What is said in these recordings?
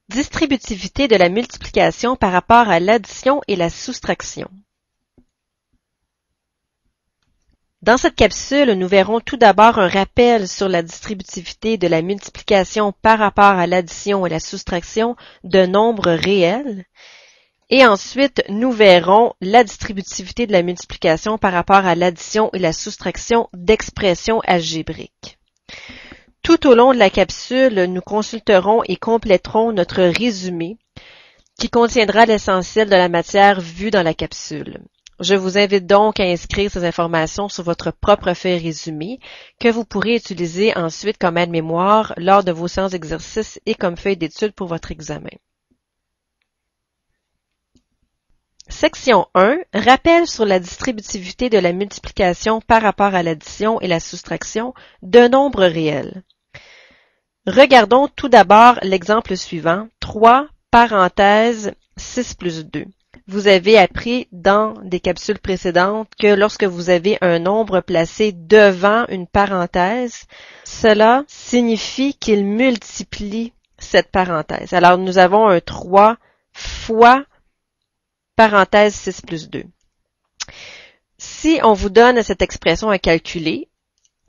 Distributivité de la multiplication par rapport à l'addition et la soustraction. Dans cette capsule, nous verrons tout d'abord un rappel sur la distributivité de la multiplication par rapport à l'addition et la soustraction de nombres réels. Et ensuite, nous verrons la distributivité de la multiplication par rapport à l'addition et la soustraction d'expressions algébriques. Tout au long de la capsule, nous consulterons et compléterons notre résumé qui contiendra l'essentiel de la matière vue dans la capsule. Je vous invite donc à inscrire ces informations sur votre propre feuille résumée que vous pourrez utiliser ensuite comme aide-mémoire lors de vos séances d'exercice et comme feuille d'étude pour votre examen. Section 1. Rappel sur la distributivité de la multiplication par rapport à l'addition et la soustraction de nombres réels. Regardons tout d'abord l'exemple suivant, 3 parenthèse 6 plus 2. Vous avez appris dans des capsules précédentes que lorsque vous avez un nombre placé devant une parenthèse, cela signifie qu'il multiplie cette parenthèse. Alors, nous avons un 3 fois parenthèse 6 plus 2. Si on vous donne cette expression à calculer,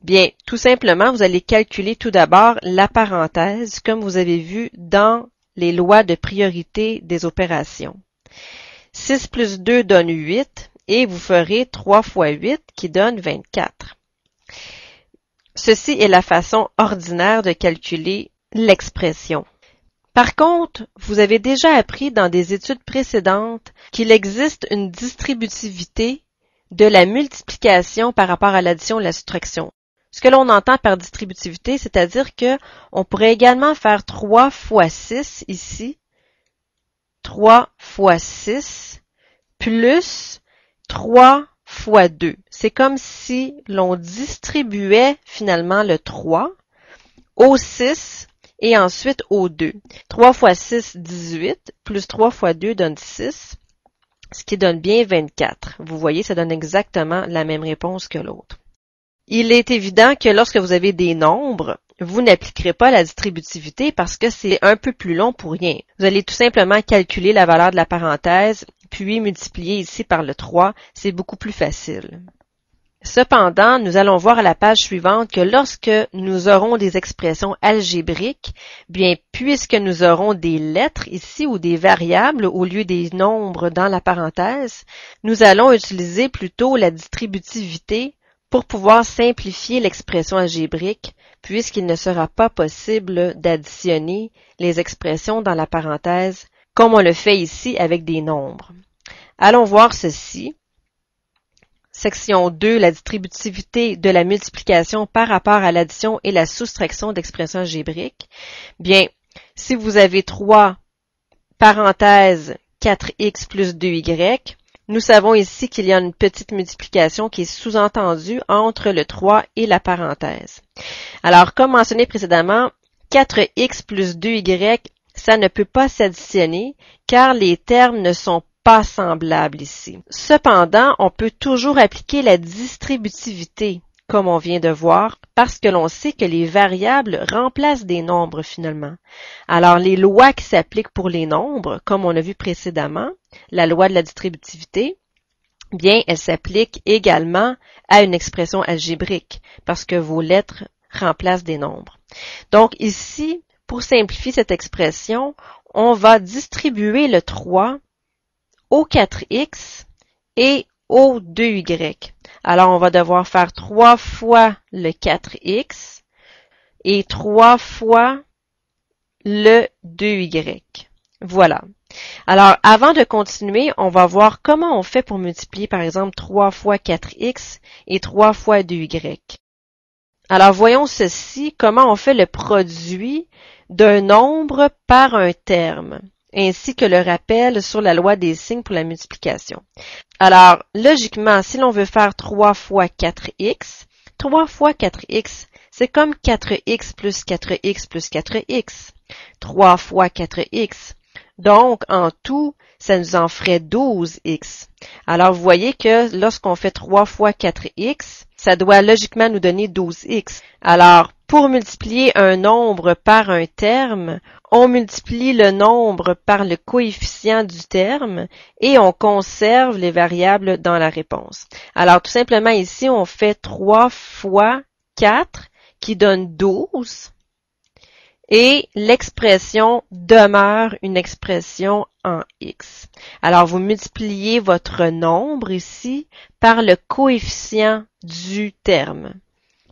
bien, tout simplement, vous allez calculer tout d'abord la parenthèse, comme vous avez vu dans les lois de priorité des opérations. 6 plus 2 donne 8 et vous ferez 3 fois 8 qui donne 24. Ceci est la façon ordinaire de calculer l'expression. Par contre, vous avez déjà appris dans des études précédentes qu'il existe une distributivité de la multiplication par rapport à l'addition et la soustraction. Ce que l'on entend par distributivité, c'est-à-dire que on pourrait également faire 3 fois 6 ici, 3 fois 6, plus 3 fois 2. C'est comme si l'on distribuait finalement le 3 au 6 et ensuite au 2. 3 fois 6, 18, plus 3 fois 2 donne 6, ce qui donne bien 24. Vous voyez, ça donne exactement la même réponse que l'autre. Il est évident que lorsque vous avez des nombres, vous n'appliquerez pas la distributivité parce que c'est un peu plus long pour rien. Vous allez tout simplement calculer la valeur de la parenthèse, puis multiplier ici par le 3. C'est beaucoup plus facile. Cependant, nous allons voir à la page suivante que lorsque nous aurons des expressions algébriques, bien, puisque nous aurons des lettres ici ou des variables au lieu des nombres dans la parenthèse, nous allons utiliser plutôt la distributivité pour pouvoir simplifier l'expression algébrique, puisqu'il ne sera pas possible d'additionner les expressions dans la parenthèse comme on le fait ici avec des nombres. Allons voir ceci. Section 2, la distributivité de la multiplication par rapport à l'addition et la soustraction d'expressions algébriques. Bien, si vous avez 3 parenthèses 4x plus 2y, nous savons ici qu'il y a une petite multiplication qui est sous-entendue entre le 3 et la parenthèse. Alors, comme mentionné précédemment, 4x plus 2y, ça ne peut pas s'additionner car les termes ne sont pas semblables ici. Cependant, on peut toujours appliquer la distributivité, comme on vient de voir, parce que l'on sait que les variables remplacent des nombres finalement. Alors, les lois qui s'appliquent pour les nombres, comme on a vu précédemment, la loi de la distributivité, bien, elle s'applique également à une expression algébrique, parce que vos lettres remplacent des nombres. Donc ici, pour simplifier cette expression, on va distribuer le 3 au 4x et au 2y. Alors, on va devoir faire 3 fois le 4x et 3 fois le 2y. Voilà. Alors, avant de continuer, on va voir comment on fait pour multiplier, par exemple, 3 fois 4x et 3 fois 2y. Alors, voyons ceci, comment on fait le produit d'un nombre par un terme, ainsi que le rappel sur la loi des signes pour la multiplication. Alors, logiquement, si l'on veut faire 3 fois 4x, 3 fois 4x, c'est comme 4x plus 4x plus 4x. 3 fois 4x. Donc, en tout, ça nous en ferait 12x. Alors, vous voyez que lorsqu'on fait 3 fois 4x, ça doit logiquement nous donner 12x. Alors, pour multiplier un nombre par un terme, on multiplie le nombre par le coefficient du terme et on conserve les variables dans la réponse. Alors, tout simplement ici, on fait 3 fois 4 qui donne 12 et l'expression demeure une expression en x. Alors, vous multipliez votre nombre ici par le coefficient du terme.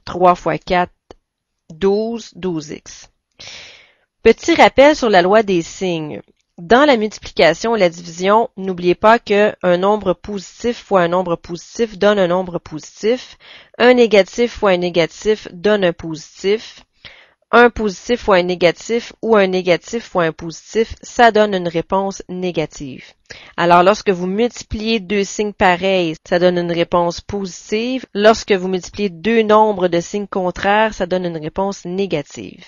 3 fois 4, 12, 12x. Petit rappel sur la loi des signes. Dans la multiplication et la division, n'oubliez pas qu'un nombre positif fois un nombre positif donne un nombre positif. Un négatif fois un négatif donne un positif. Un positif fois un négatif ou un négatif fois un positif, ça donne une réponse négative. Alors, lorsque vous multipliez deux signes pareils, ça donne une réponse positive. Lorsque vous multipliez deux nombres de signes contraires, ça donne une réponse négative.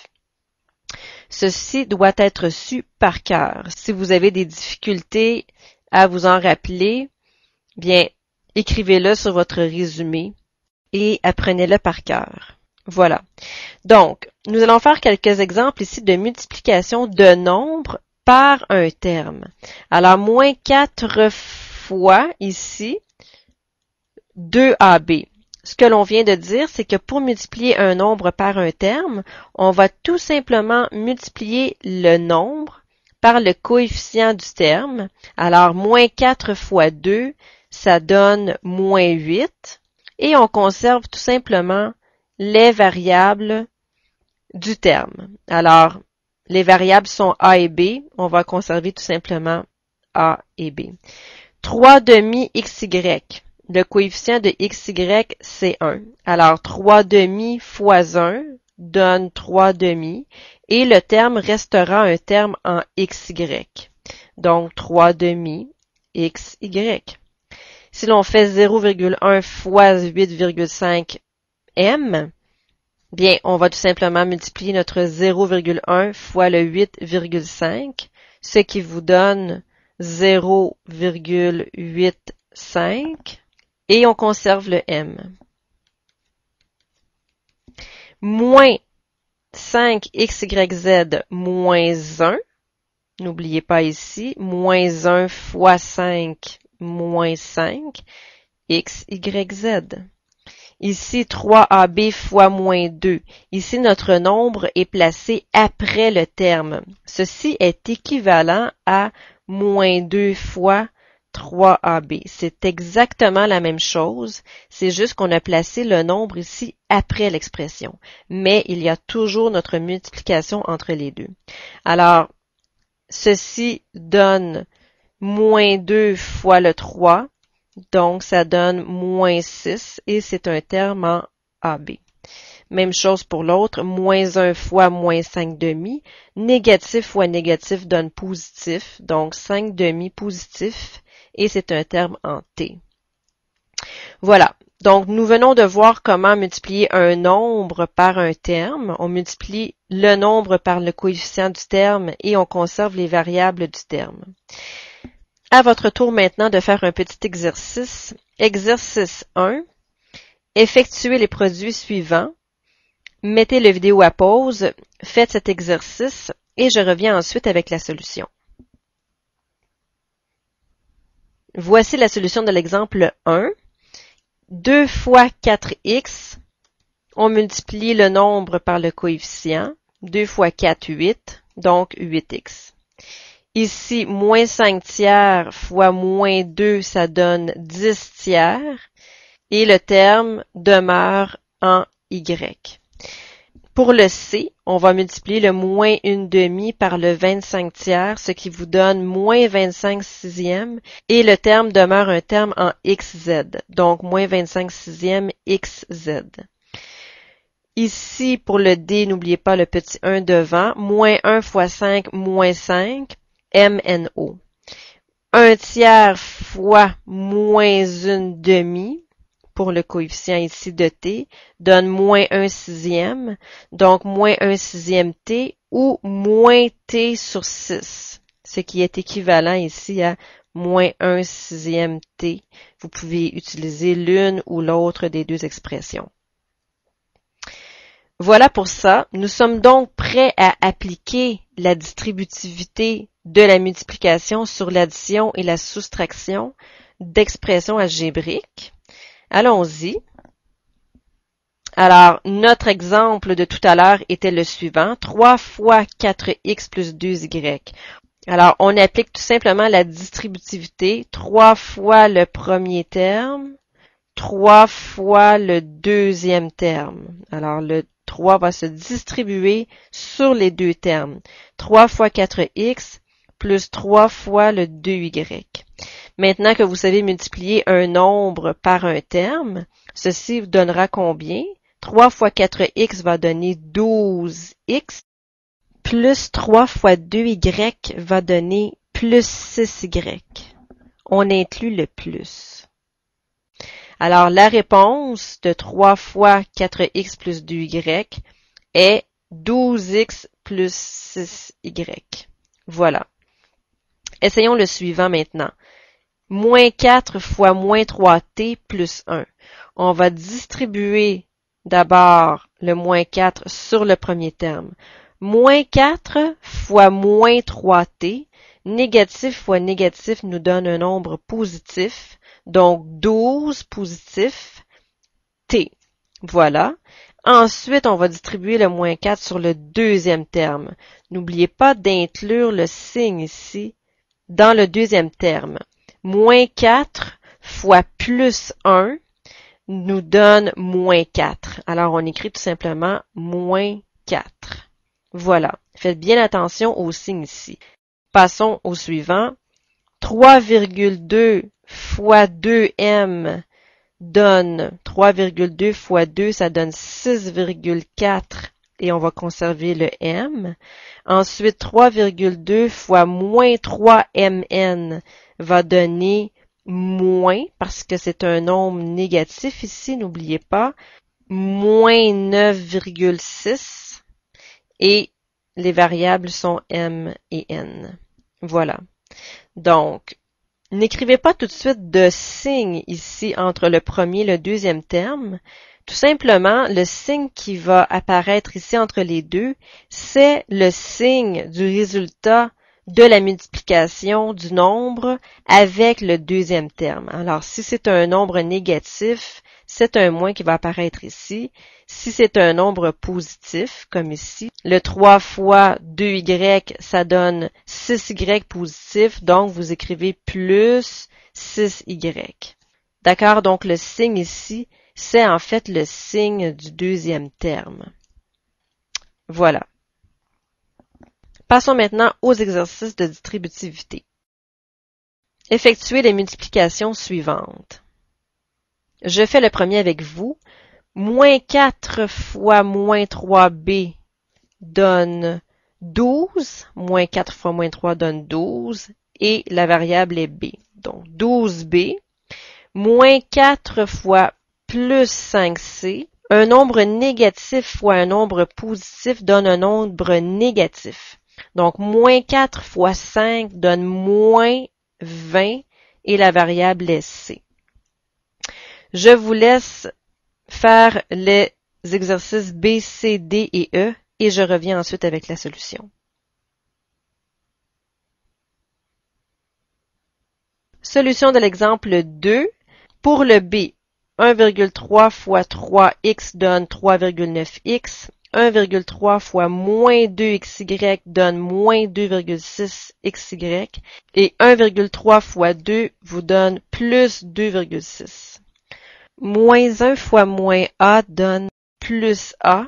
Ceci doit être su par cœur. Si vous avez des difficultés à vous en rappeler, bien, écrivez-le sur votre résumé et apprenez-le par cœur. Voilà. Donc, nous allons faire quelques exemples ici de multiplication de nombres par un terme. Alors, moins 4 fois ici 2AB. Ce que l'on vient de dire, c'est que pour multiplier un nombre par un terme, on va tout simplement multiplier le nombre par le coefficient du terme. Alors, moins 4 fois 2, ça donne moins 8. Et on conserve tout simplement les variables du terme. Alors, les variables sont A et B. On va conserver tout simplement A et B. 3 demi XY. Le coefficient de XY, c'est 1. Alors, 3 demi fois 1 donne 3 demi. Et le terme restera un terme en XY. Donc, 3 demi XY. Si l'on fait 0,1 fois 8,5 M, bien, on va tout simplement multiplier notre 0,1 fois le 8,5, ce qui vous donne 0,85 et on conserve le M. Moins 5XYZ moins 1, n'oubliez pas ici, moins 1 fois 5 moins 5, XYZ. Ici, 3AB fois moins 2. Ici, notre nombre est placé après le terme. Ceci est équivalent à moins 2 fois 3AB. C'est exactement la même chose. C'est juste qu'on a placé le nombre ici après l'expression. Mais il y a toujours notre multiplication entre les deux. Alors, ceci donne moins 2 fois le 3. Donc, ça donne moins 6 et c'est un terme en AB. Même chose pour l'autre, moins 1 fois moins 5 demi. Négatif fois négatif donne positif, donc 5 demi positif et c'est un terme en T. Voilà. Donc, nous venons de voir comment multiplier un nombre par un terme. On multiplie le nombre par le coefficient du terme et on conserve les variables du terme. À votre tour maintenant de faire un petit exercice. Exercice 1. Effectuez les produits suivants. Mettez la vidéo à pause, faites cet exercice et je reviens ensuite avec la solution. Voici la solution de l'exemple 1. 2 fois 4x, on multiplie le nombre par le coefficient. 2 fois 4, 8, donc 8x. Ici, moins 5 tiers fois moins 2, ça donne 10 tiers. Et le terme demeure en Y. Pour le C, on va multiplier le moins 1 demi par le 25 tiers, ce qui vous donne moins 25 sixièmes. Et le terme demeure un terme en XZ. Donc, moins 25 sixièmes XZ. Ici, pour le D, n'oubliez pas le petit 1 devant. Moins 1 fois 5, moins 5. MNO. 1 tiers fois moins 1 demi, pour le coefficient ici de T, donne moins 1 sixième, donc moins 1 sixième T ou moins T sur 6. ce qui est équivalent ici à moins 1 sixième t. Vous pouvez utiliser l'une ou l'autre des deux expressions. Voilà pour ça. Nous sommes donc prêts à appliquer la distributivité de la multiplication sur l'addition et la soustraction d'expressions algébriques. Allons-y. Alors, notre exemple de tout à l'heure était le suivant. 3 fois 4x plus 2y. Alors, on applique tout simplement la distributivité. 3 fois le premier terme, 3 fois le deuxième terme. Alors, le 3 va se distribuer sur les deux termes. 3 fois 4x plus 3 fois le 2y. Maintenant que vous savez multiplier un nombre par un terme, ceci vous donnera combien? 3 fois 4x va donner 12x, plus 3 fois 2y va donner plus 6y. On inclut le plus. Alors, la réponse de 3 fois 4x plus 2y est 12x plus 6y. Voilà. Essayons le suivant maintenant. Moins 4 fois moins 3t plus 1. On va distribuer d'abord le moins 4 sur le premier terme. Moins 4 fois moins 3t, négatif fois négatif nous donne un nombre positif, donc 12 positif t. Voilà. Ensuite, on va distribuer le moins 4 sur le deuxième terme. N'oubliez pas d'inclure le signe ici dans le deuxième terme. Moins 4 fois plus 1 nous donne moins 4. Alors, on écrit tout simplement moins 4. Voilà. Faites bien attention au signe ici. Passons au suivant. 3,2 fois 2m donne 3,2 fois 2, ça donne 6,4 et on va conserver le m. Ensuite, 3,2 fois moins 3mn va donner moins, parce que c'est un nombre négatif ici, n'oubliez pas, moins 9,6 et les variables sont m et n. Voilà. Donc, n'écrivez pas tout de suite de signe ici entre le premier et le deuxième terme. Tout simplement, le signe qui va apparaître ici entre les deux, c'est le signe du résultat de la multiplication du nombre avec le deuxième terme. Alors, si c'est un nombre négatif, c'est un moins qui va apparaître ici. Si c'est un nombre positif, comme ici, le 3 fois 2y, ça donne 6y positif, donc vous écrivez plus 6y. D'accord? Donc, le signe ici, c'est en fait le signe du deuxième terme. Voilà. Passons maintenant aux exercices de distributivité. Effectuez les multiplications suivantes. Je fais le premier avec vous. Moins 4 fois moins 3b donne 12. Moins 4 fois moins 3 donne 12. Et la variable est b. Donc 12b. Moins 4 fois plus 5c. Un nombre négatif fois un nombre positif donne un nombre négatif. Donc, moins 4 fois 5 donne moins 20 et la variable est c. Je vous laisse faire les exercices B, C, D et E et je reviens ensuite avec la solution. Solution de l'exemple 2. Pour le B, 1,3 fois 3x donne 3,9x. 1,3 fois moins 2xy donne moins 2,6xy. Et 1,3 fois 2 vous donne plus 2,6. Moins 1 fois moins a donne plus a.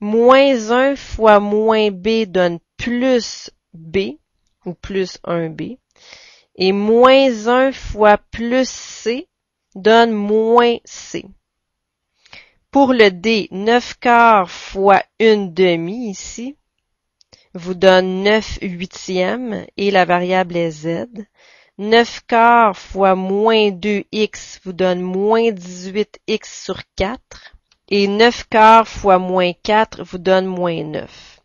Moins 1 fois moins b donne plus b, ou plus 1b. Et moins 1 fois plus c donne moins c. Pour le D, 9 quarts fois 1 demi ici vous donne 9 huitièmes et la variable est z. 9 quarts fois moins 2x vous donne moins 18x sur 4. Et 9 quarts fois moins 4 vous donne moins 9.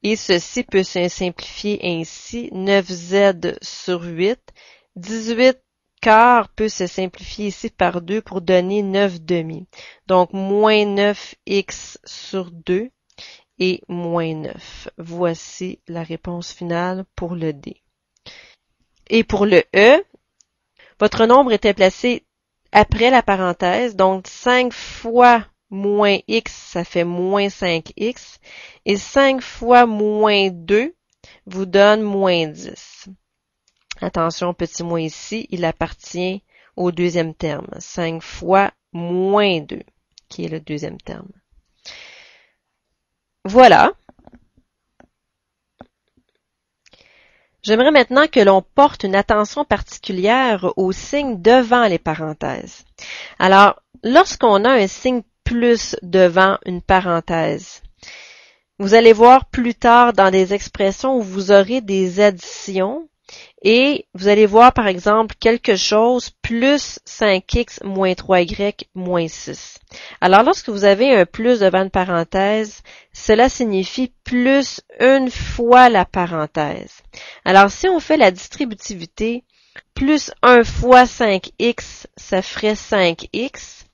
Et ceci peut se simplifier ainsi. 9z sur 8. 18 quarts peut se simplifier ici par 2 pour donner 9 demi. Donc, moins 9x sur 2 et moins 9. Voici la réponse finale pour le D. Et pour le E, votre nombre était placé après la parenthèse, donc 5 fois moins x, ça fait moins 5x, et 5 fois moins 2 vous donne moins 10. Attention, petit moins ici, il appartient au deuxième terme. 5 fois moins 2, qui est le deuxième terme. Voilà. J'aimerais maintenant que l'on porte une attention particulière aux signes devant les parenthèses. Alors, lorsqu'on a un signe plus devant une parenthèse, vous allez voir plus tard dans des expressions où vous aurez des additions et vous allez voir par exemple quelque chose plus 5x moins 3y moins 6. Alors lorsque vous avez un plus devant une parenthèse, cela signifie plus une fois la parenthèse. Alors si on fait la distributivité, plus 1 fois 5x, ça ferait 5x.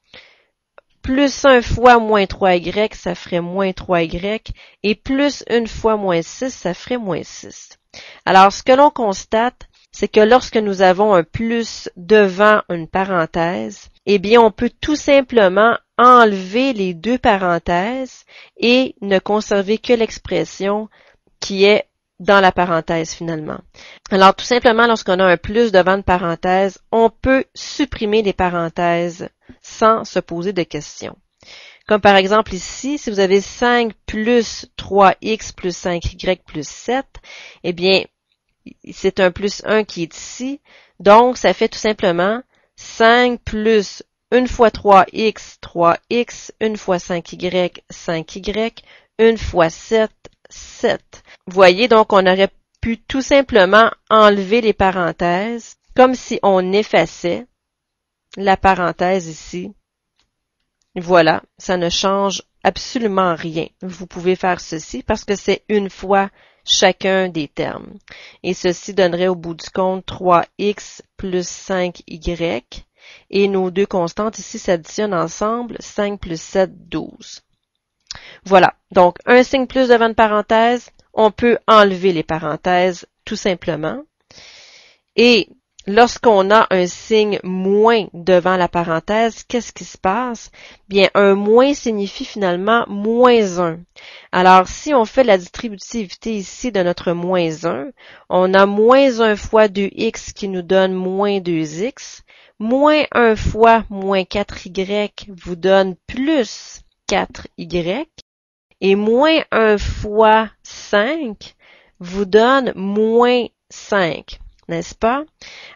Plus 1 fois moins 3y, ça ferait moins 3y. Et plus 1 fois moins 6, ça ferait moins 6. Alors, ce que l'on constate, c'est que lorsque nous avons un plus devant une parenthèse, eh bien, on peut tout simplement enlever les deux parenthèses et ne conserver que l'expression qui est dans la parenthèse finalement. Alors, tout simplement, lorsqu'on a un plus devant une parenthèse, on peut supprimer les parenthèses sans se poser de questions. Comme par exemple ici, si vous avez 5 plus 3x plus 5y plus 7, eh bien, c'est un plus 1 qui est ici. Donc, ça fait tout simplement 5 plus 1 fois 3x, 3x, 1 fois 5y, 5y, 1 fois 7, 7. Vous voyez, donc, on aurait pu tout simplement enlever les parenthèses, comme si on effaçait la parenthèse ici. Voilà, ça ne change absolument rien. Vous pouvez faire ceci parce que c'est une fois chacun des termes. Et ceci donnerait au bout du compte 3x plus 5y. Et nos deux constantes ici s'additionnent ensemble. 5 plus 7, 12. Voilà, donc un signe plus devant une parenthèse, on peut enlever les parenthèses tout simplement. Et lorsqu'on a un signe moins devant la parenthèse, qu'est-ce qui se passe? Bien, un moins signifie finalement moins 1. Alors, si on fait la distributivité ici de notre moins 1, on a moins 1 fois 2x qui nous donne moins 2x, moins 1 fois moins 4y vous donne plus 4y, et moins 1 fois 5 vous donne moins 5. N'est-ce pas?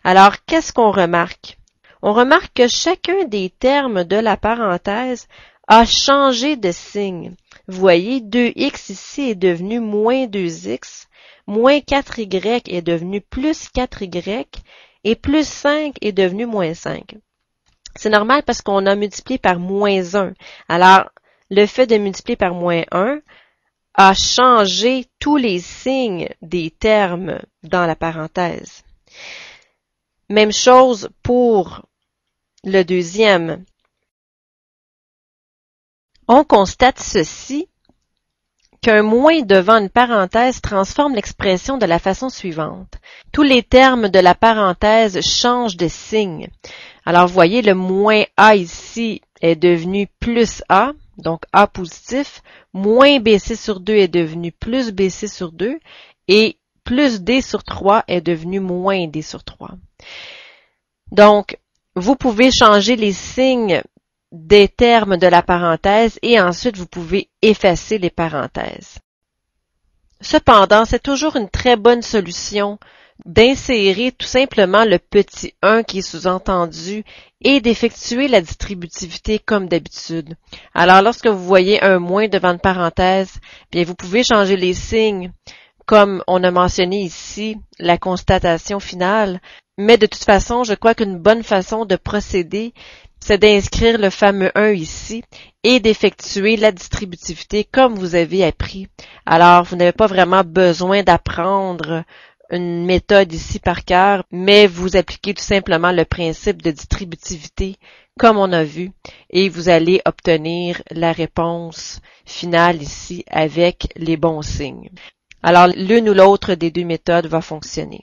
Alors, qu'est-ce qu'on remarque? On remarque que chacun des termes de la parenthèse a changé de signe. Vous voyez, 2x ici est devenu moins 2x, moins 4y est devenu plus 4y, et plus 5 est devenu moins 5. C'est normal parce qu'on a multiplié par moins 1. Alors, le fait de multiplier par moins 1 a changé tous les signes des termes dans la parenthèse. Même chose pour le deuxième. On constate ceci, qu'un moins devant une parenthèse transforme l'expression de la façon suivante. Tous les termes de la parenthèse changent de signe. Alors, vous voyez, le moins A ici est devenu plus A, donc A positif, moins BC sur 2 est devenu plus BC sur 2, et plus D sur 3 est devenu moins D sur 3. Donc, vous pouvez changer les signes des termes de la parenthèse et ensuite vous pouvez effacer les parenthèses. Cependant, c'est toujours une très bonne solution d'insérer tout simplement le petit 1 qui est sous-entendu et d'effectuer la distributivité comme d'habitude. Alors, lorsque vous voyez un moins devant une parenthèse, bien, vous pouvez changer les signes comme on a mentionné ici, la constatation finale. Mais de toute façon, je crois qu'une bonne façon de procéder, c'est d'inscrire le fameux 1 ici et d'effectuer la distributivité comme vous avez appris. Alors, vous n'avez pas vraiment besoin d'apprendre une méthode ici par cœur, mais vous appliquez tout simplement le principe de distributivité comme on a vu et vous allez obtenir la réponse finale ici avec les bons signes. Alors, l'une ou l'autre des deux méthodes va fonctionner.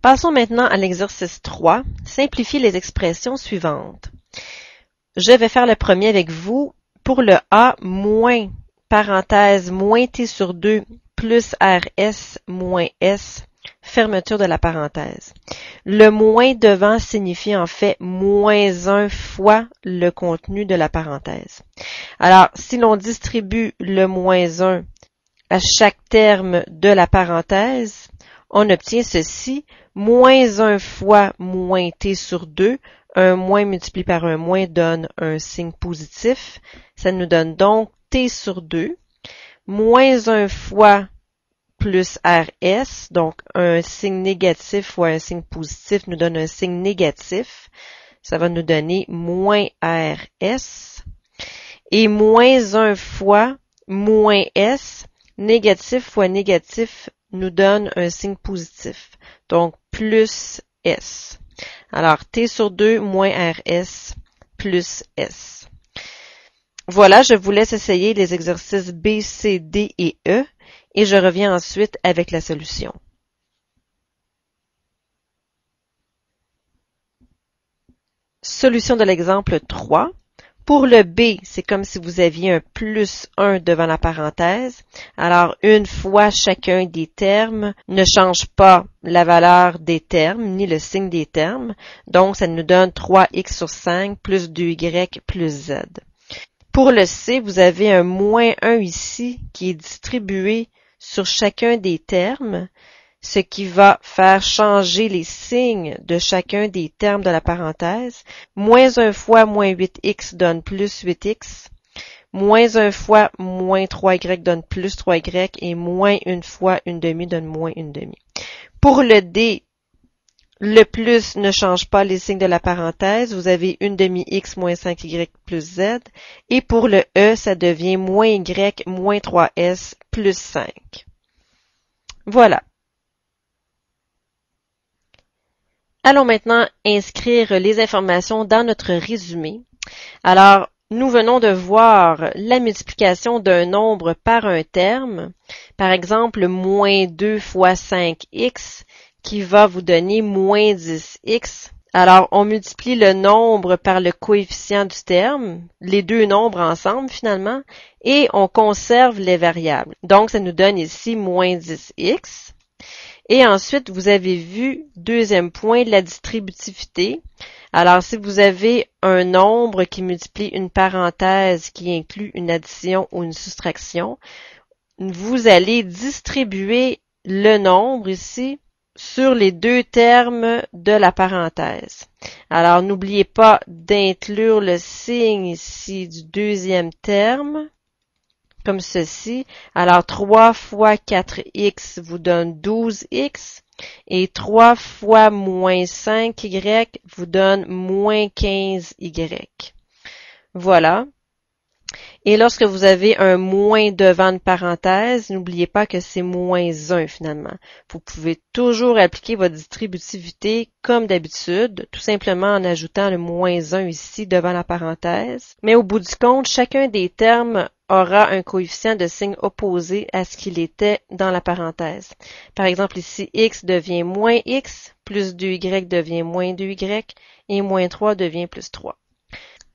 Passons maintenant à l'exercice 3. Simplifiez les expressions suivantes. Je vais faire le premier avec vous. Pour le A, moins, parenthèse, moins T sur 2, plus RS, moins S, fermeture de la parenthèse. Le moins devant signifie en fait moins 1 fois le contenu de la parenthèse. Alors, si l'on distribue le moins 1 à chaque terme de la parenthèse, on obtient ceci, moins 1 fois moins T sur 2, un moins multiplié par un moins donne un signe positif. Ça nous donne donc T sur 2, moins 1 fois plus RS, donc un signe négatif fois un signe positif nous donne un signe négatif. Ça va nous donner moins RS. Et moins 1 fois moins S, négatif fois négatif nous donne un signe positif. Donc, plus S. Alors, T sur 2 moins RS plus S. Voilà, je vous laisse essayer les exercices B, C, D et E et je reviens ensuite avec la solution. Solution de l'exemple 3. Pour le B, c'est comme si vous aviez un plus 1 devant la parenthèse. Alors, une fois chacun des termes ne change pas la valeur des termes, ni le signe des termes. Donc, ça nous donne 3x sur 5 plus 2y plus z. Pour le C, vous avez un moins 1 ici qui est distribué sur chacun des termes, ce qui va faire changer les signes de chacun des termes de la parenthèse. Moins 1 fois moins 8x donne plus 8x. Moins 1 fois moins 3y donne plus 3y. Et moins 1 fois 1 demi donne moins 1 demi. Pour le D, le plus ne change pas les signes de la parenthèse. Vous avez 1 demi x moins 5y plus z. Et pour le E, ça devient moins y moins 3s plus 5. Voilà. Allons maintenant inscrire les informations dans notre résumé. Alors, nous venons de voir la multiplication d'un nombre par un terme. Par exemple, moins 2 fois 5x qui va vous donner moins 10x. Alors, on multiplie le nombre par le coefficient du terme, les deux nombres ensemble finalement, et on conserve les variables. Donc, ça nous donne ici moins 10x. Et ensuite, vous avez vu, deuxième point, la distributivité. Alors, si vous avez un nombre qui multiplie une parenthèse qui inclut une addition ou une soustraction, vous allez distribuer le nombre ici sur les deux termes de la parenthèse. Alors, n'oubliez pas d'inclure le signe ici du deuxième terme, comme ceci. Alors, 3 fois 4x vous donne 12x et 3 fois moins 5y vous donne moins 15y. Voilà. Et lorsque vous avez un moins devant une parenthèse, n'oubliez pas que c'est moins 1 finalement. Vous pouvez toujours appliquer votre distributivité comme d'habitude, tout simplement en ajoutant le moins 1 ici devant la parenthèse. Mais au bout du compte, chacun des termes aura un coefficient de signe opposé à ce qu'il était dans la parenthèse. Par exemple, ici, x devient moins x, plus 2y devient moins 2y, et moins 3 devient plus 3.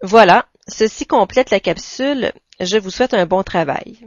Voilà, ceci complète la capsule. Je vous souhaite un bon travail.